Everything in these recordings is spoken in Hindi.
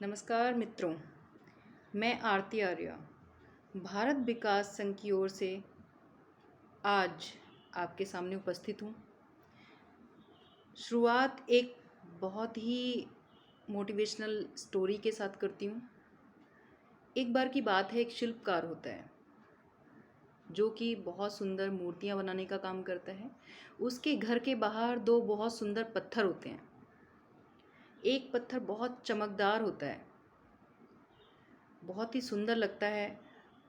नमस्कार मित्रों, मैं आरती आर्या भारत विकास संघ की ओर से आज आपके सामने उपस्थित हूँ। शुरुआत एक बहुत ही मोटिवेशनल स्टोरी के साथ करती हूँ। एक बार की बात है, एक शिल्पकार होता है जो कि बहुत सुंदर मूर्तियाँ बनाने का काम करता है। उसके घर के बाहर दो बहुत सुंदर पत्थर होते हैं। एक पत्थर बहुत चमकदार होता है, बहुत ही सुंदर लगता है।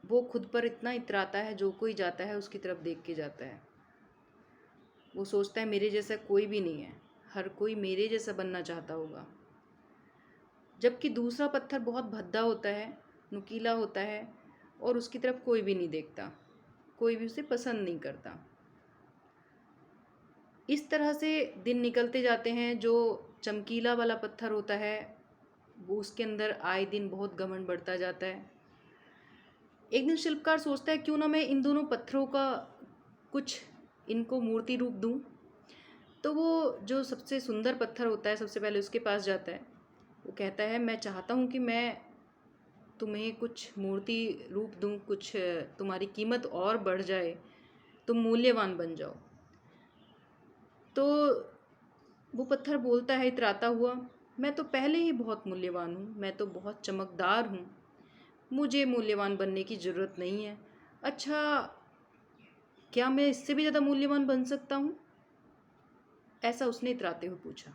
वो खुद पर इतना इतराता है, जो कोई जाता है उसकी तरफ देख के जाता है। वो सोचता है मेरे जैसा कोई भी नहीं है, हर कोई मेरे जैसा बनना चाहता होगा। जबकि दूसरा पत्थर बहुत भद्दा होता है, नुकीला होता है और उसकी तरफ कोई भी नहीं देखता, कोई भी उसे पसंद नहीं करता। इस तरह से दिन निकलते जाते हैं। जो चमकीला वाला पत्थर होता है वो उसके अंदर आए दिन बहुत घमंड बढ़ता जाता है। एक दिन शिल्पकार सोचता है क्यों ना मैं इन दोनों पत्थरों का कुछ इनको मूर्ति रूप दूं। तो वो जो सबसे सुंदर पत्थर होता है सबसे पहले उसके पास जाता है। वो कहता है मैं चाहता हूँ कि मैं तुम्हें कुछ मूर्ति रूप दूं, कुछ तुम्हारी कीमत और बढ़ जाए, तुम मूल्यवान बन जाओ। तो वो पत्थर बोलता है इतराता हुआ, मैं तो पहले ही बहुत मूल्यवान हूँ, मैं तो बहुत चमकदार हूँ, मुझे मूल्यवान बनने की ज़रूरत नहीं है। अच्छा, क्या मैं इससे भी ज़्यादा मूल्यवान बन सकता हूँ? ऐसा उसने इतराते हुए पूछा।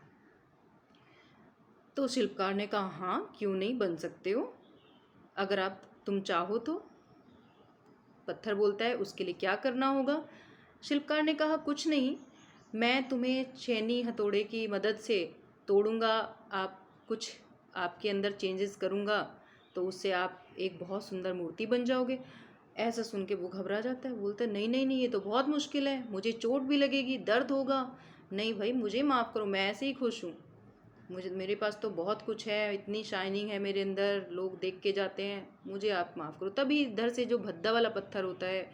तो शिल्पकार ने कहा हाँ, क्यों नहीं, बन सकते हो अगर तुम चाहो तो। पत्थर बोलता है उसके लिए क्या करना होगा? शिल्पकार ने कहा कुछ नहीं, मैं तुम्हें छेनी हथौड़े की मदद से तोड़ूंगा, आप कुछ आपके अंदर चेंजेस करूंगा तो उससे आप एक बहुत सुंदर मूर्ति बन जाओगे। ऐसा सुन के वो घबरा जाता है, बोलता है नहीं नहीं नहीं, ये तो बहुत मुश्किल है, मुझे चोट भी लगेगी, दर्द होगा। नहीं भाई, मुझे माफ़ करो, मैं ऐसे ही खुश हूँ, मेरे पास तो बहुत कुछ है, इतनी शाइनिंग है मेरे अंदर, लोग देख के जाते हैं, मुझे आप माफ़ करो। तभी इधर से जो भद्दा वाला पत्थर होता है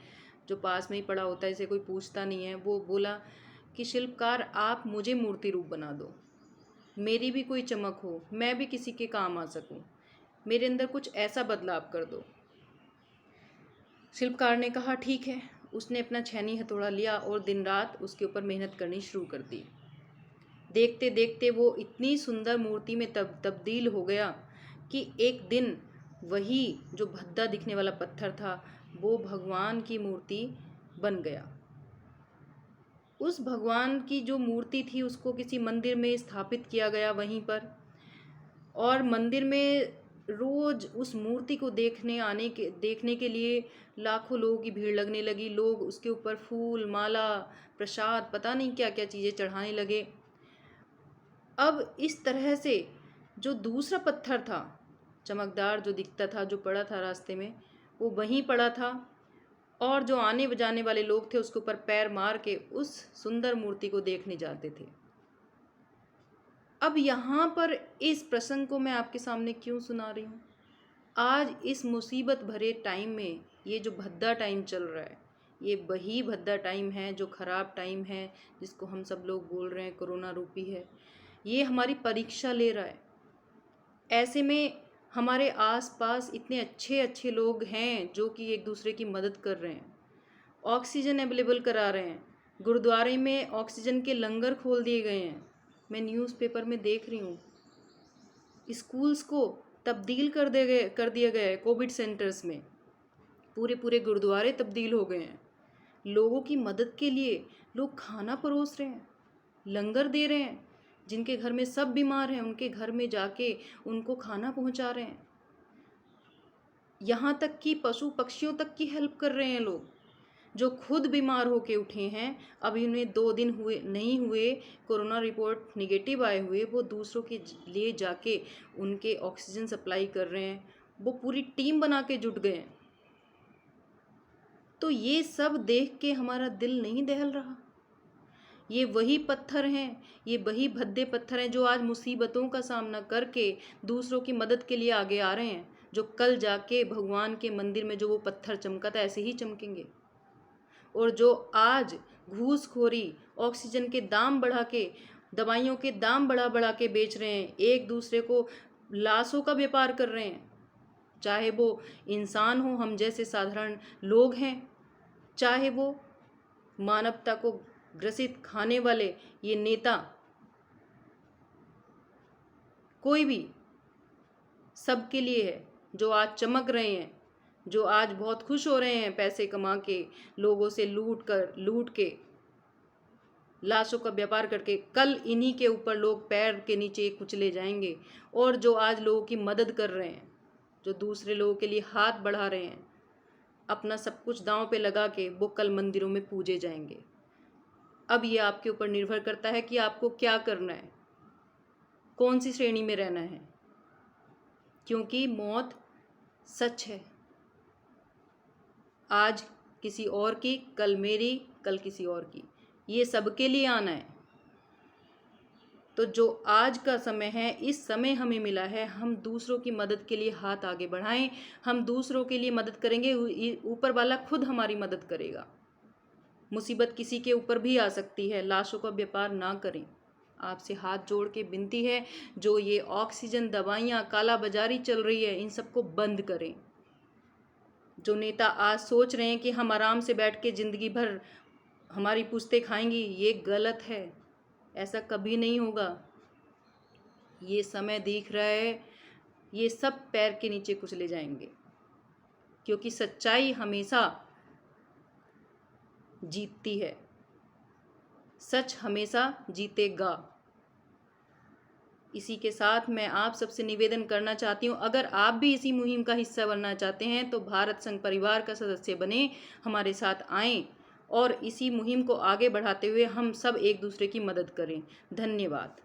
जो पास में ही पड़ा होता है, इसे कोई पूछता नहीं है, वो बोला कि शिल्पकार आप मुझे मूर्ति रूप बना दो, मेरी भी कोई चमक हो, मैं भी किसी के काम आ सकूं, मेरे अंदर कुछ ऐसा बदलाव कर दो। शिल्पकार ने कहा ठीक है। उसने अपना छेनी हथौड़ा लिया और दिन रात उसके ऊपर मेहनत करनी शुरू कर दी। देखते देखते वो इतनी सुंदर मूर्ति में तब्दील हो गया कि एक दिन वही जो भद्दा दिखने वाला पत्थर था वो भगवान की मूर्ति बन गया। उस भगवान की जो मूर्ति थी उसको किसी मंदिर में स्थापित किया गया वहीं पर, और मंदिर में रोज उस मूर्ति को देखने के लिए लाखों लोगों की भीड़ लगने लगी। लोग उसके ऊपर फूल, माला, प्रसाद, पता नहीं क्या क्या चीज़ें चढ़ाने लगे। अब इस तरह से जो दूसरा पत्थर था चमकदार जो दिखता था, जो पड़ा था रास्ते में, वो वहीं पड़ा था और जो आने बजाने वाले लोग थे उसके ऊपर पैर मार के उस सुंदर मूर्ति को देखने जाते थे। अब यहाँ पर इस प्रसंग को मैं आपके सामने क्यों सुना रही हूँ? आज इस मुसीबत भरे टाइम में ये जो भद्दा टाइम चल रहा है, ये वही भद्दा टाइम है जो ख़राब टाइम है, जिसको हम सब लोग बोल रहे हैं कोरोना रूपी है। ये हमारी परीक्षा ले रहा है। ऐसे में हमारे आसपास इतने अच्छे अच्छे लोग हैं जो कि एक दूसरे की मदद कर रहे हैं, ऑक्सीजन अवेलेबल करा रहे हैं। गुरुद्वारे में ऑक्सीजन के लंगर खोल दिए गए हैं। मैं न्यूज़पेपर में देख रही हूँ, स्कूल्स को तब्दील कर दिया गया है कोविड सेंटर्स में। पूरे पूरे गुरुद्वारे तब्दील हो गए हैं। लोगों की मदद के लिए लोग खाना परोस रहे हैं, लंगर दे रहे हैं। जिनके घर में सब बीमार हैं उनके घर में जाके उनको खाना पहुंचा रहे हैं। यहाँ तक कि पशु पक्षियों तक की हेल्प कर रहे हैं लोग जो खुद बीमार होके उठे हैं। अभी उन्हें 2 दिन हुए नहीं हुए, कोरोना रिपोर्ट निगेटिव आए हुए, वो दूसरों के लिए जाके उनके ऑक्सीजन सप्लाई कर रहे हैं। वो पूरी टीम बना के जुट गए हैं। तो ये सब देख के हमारा दिल नहीं दहल रहा? ये वही पत्थर हैं, ये वही भद्दे पत्थर हैं जो आज मुसीबतों का सामना करके दूसरों की मदद के लिए आगे आ रहे हैं, जो कल जाके भगवान के मंदिर में जो वो पत्थर चमका था ऐसे ही चमकेंगे। और जो आज घूसखोरी, ऑक्सीजन के दाम बढ़ा के, दवाइयों के दाम बढ़ा बढ़ा के बेच रहे हैं, एक दूसरे को लाशों का व्यापार कर रहे हैं, चाहे वो इंसान हो, हम जैसे साधारण लोग हैं, चाहे वो मानवता को ग्रसित खाने वाले ये नेता, कोई भी, सबके लिए है। जो आज चमक रहे हैं, जो आज बहुत खुश हो रहे हैं पैसे कमा के, लोगों से लूट के, लाशों का व्यापार करके, कल इन्हीं के ऊपर लोग पैर के नीचे कुचले जाएंगे। और जो आज लोगों की मदद कर रहे हैं, जो दूसरे लोगों के लिए हाथ बढ़ा रहे हैं, अपना सब कुछ दांव पे लगा के, वो कल मंदिरों में पूजे जाएंगे। अब ये आपके ऊपर निर्भर करता है कि आपको क्या करना है, कौन सी श्रेणी में रहना है, क्योंकि मौत सच है। आज किसी और की, कल मेरी, कल किसी और की, ये सबके लिए आना है। तो जो आज का समय है, इस समय हमें मिला है, हम दूसरों की मदद के लिए हाथ आगे बढ़ाएं। हम दूसरों के लिए मदद करेंगे, ऊपर वाला खुद हमारी मदद करेगा। मुसीबत किसी के ऊपर भी आ सकती है, लाशों का व्यापार ना करें। आपसे हाथ जोड़ के विनती है, जो ये ऑक्सीजन, दवाइयाँ, काला बाजारी चल रही है, इन सबको बंद करें। जो नेता आज सोच रहे हैं कि हम आराम से बैठ के ज़िंदगी भर हमारी पुश्तें खाएंगी, ये गलत है। ऐसा कभी नहीं होगा। ये समय दिख रहा है, ये सब पैर के नीचे कुचले जाएंगे, क्योंकि सच्चाई हमेशा जीतती है। सच हमेशा जीतेगा। इसी के साथ मैं आप सबसे निवेदन करना चाहती हूँ, अगर आप भी इसी मुहिम का हिस्सा बनना चाहते हैं तो भारत संघ परिवार का सदस्य बने, हमारे साथ आएं और इसी मुहिम को आगे बढ़ाते हुए हम सब एक दूसरे की मदद करें। धन्यवाद।